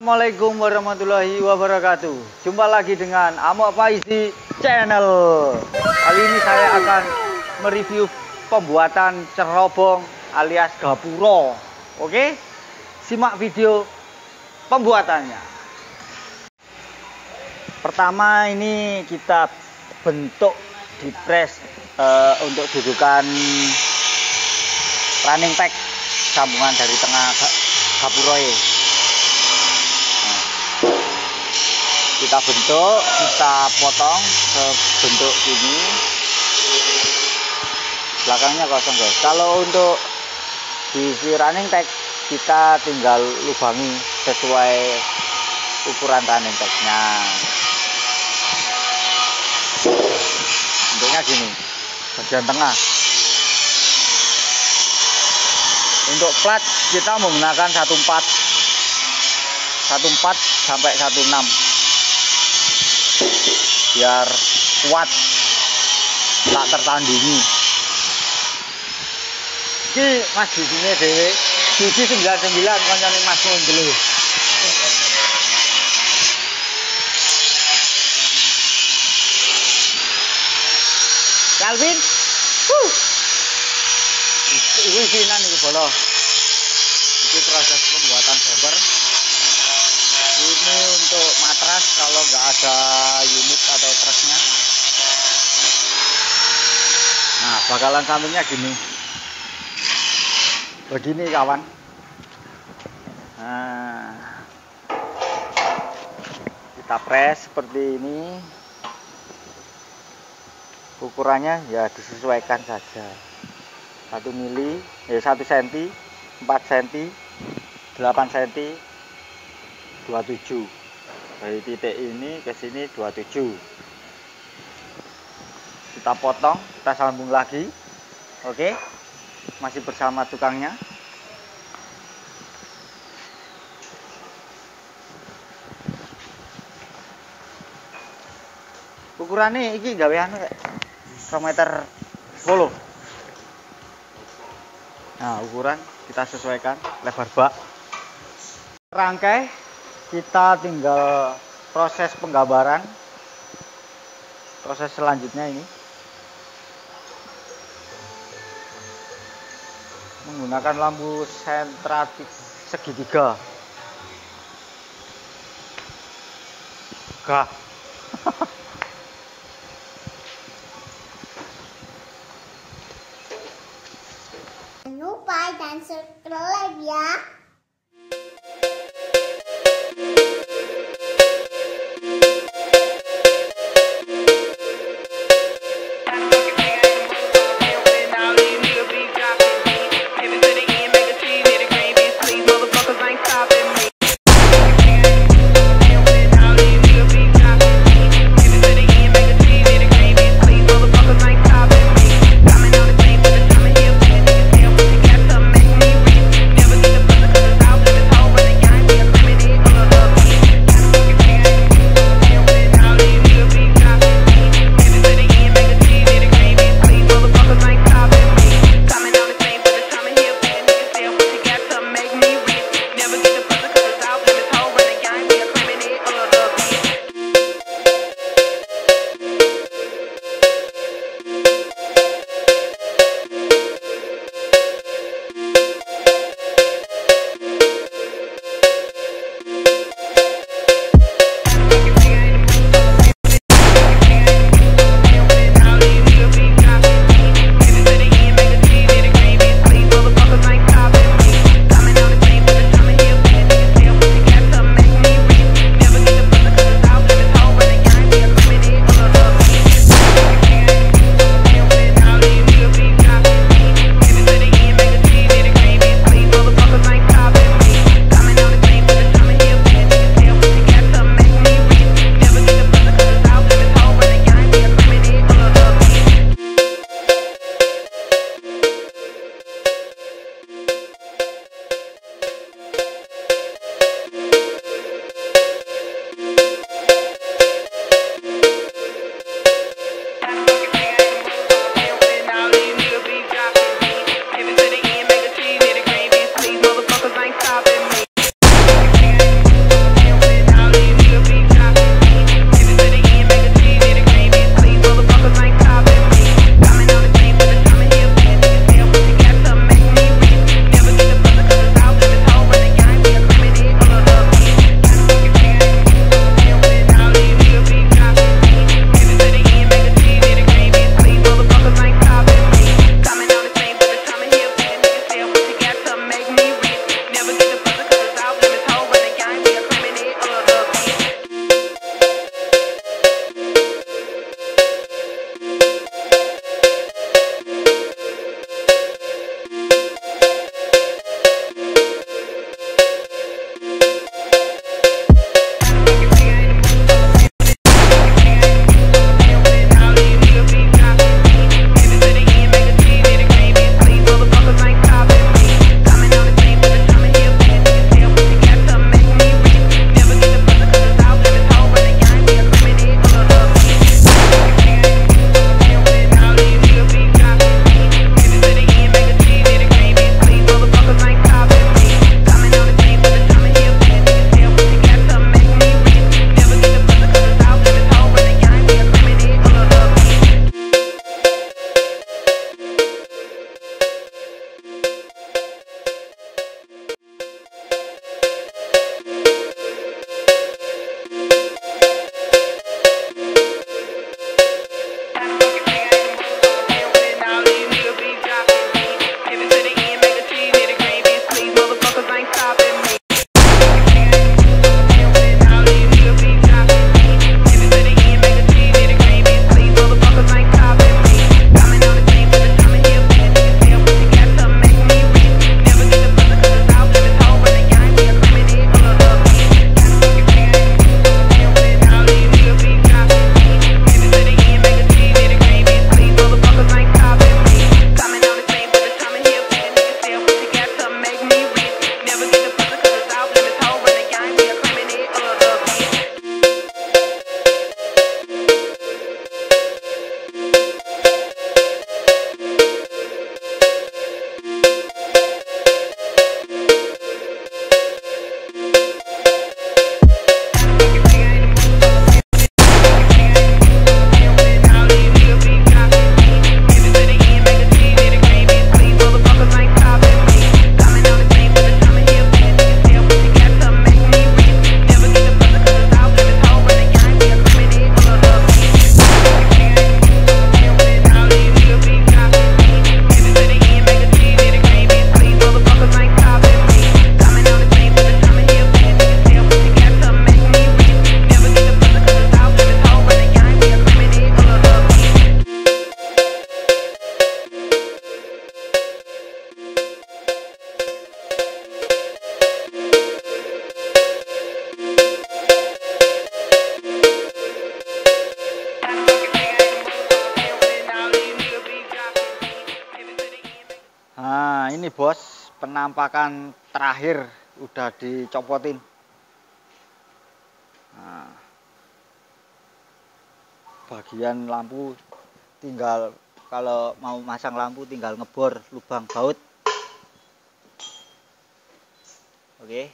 Assalamualaikum warahmatullahi wabarakatuh. Jumpa lagi dengan Amo Faizi Channel. Kali ini saya akan mereview pembuatan cerobong alias gapuro. Oke, simak video pembuatannya. Pertama ini kita bentuk di press untuk dudukan running tag sambungan dari tengah gapuroe. Kita bentuk, kita potong sebentuk ini. Belakangnya kosong guys. Kalau untuk diisi running tag kita tinggal lubangi sesuai ukuran running tagnya. Bentuknya gini, bagian tengah. Untuk plat kita menggunakan 14 sampai 16 biar kuat, tak tertandingi. Ini mas di sini dewe Gigi 99 koncone mas dulu. Calvin, ini sinan ini bolo. Ini proses pembuatan bumper. Ini untuk matras kalau nggak ada unit atau truknya. Nah, bakalan sampingnya gini. Begini kawan. Nah, kita press seperti ini. Ukurannya ya disesuaikan saja. 1 mili, 1 cm, 4 cm, 8 cm. 27 dari titik ini ke sini 27. Kita potong, kita sambung lagi. Oke, masih bersama tukangnya. Ukurannya ini gawean kayak 2 meter 10. Nah, ukuran kita sesuaikan lebar bak. Rangkai kita tinggal proses penggambaran. Proses selanjutnya ini menggunakan lampu sentra segitiga. Gah. Jangan lupa dan subscribe ya. penampakan terakhir udah dicopotin. Nah, bagian lampu tinggal, kalau mau masang lampu tinggal ngebor lubang baut. Oke.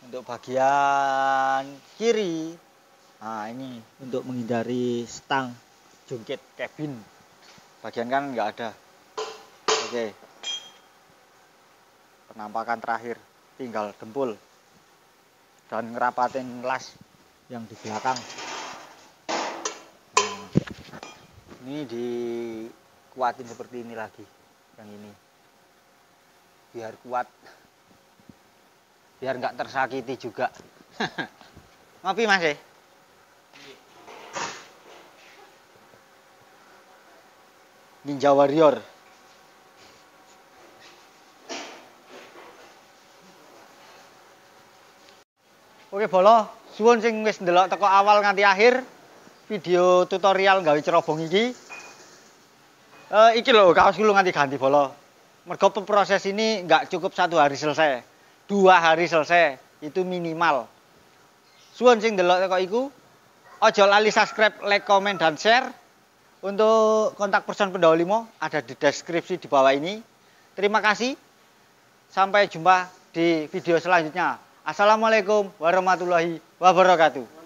Untuk bagian kiri, nah ini untuk menghindari stang jungkit kabin, bagian kan nggak ada. Oke, penampakan terakhir tinggal dempul dan ngerapatin las yang di belakang. Nah, ini dikuatin seperti ini lagi, yang ini biar kuat, biar nggak tersakiti juga. Ngopi Mas ya? Ninja Warrior. Oke bolo, suwun sing wis ndelok teko awal nganti akhir video tutorial gawe cerobong iki. Iki lho kaos lu nganti ganti bolo. Mergo proses ini nggak cukup 1 hari selesai, 2 hari selesai itu minimal. Suwun sing ndelok teko iku, ojo lali subscribe, like, komen, dan share. Untuk kontak person Pendowo Limo ada di deskripsi di bawah ini. Terima kasih. Sampai jumpa di video selanjutnya. Assalamualaikum warahmatullahi wabarakatuh.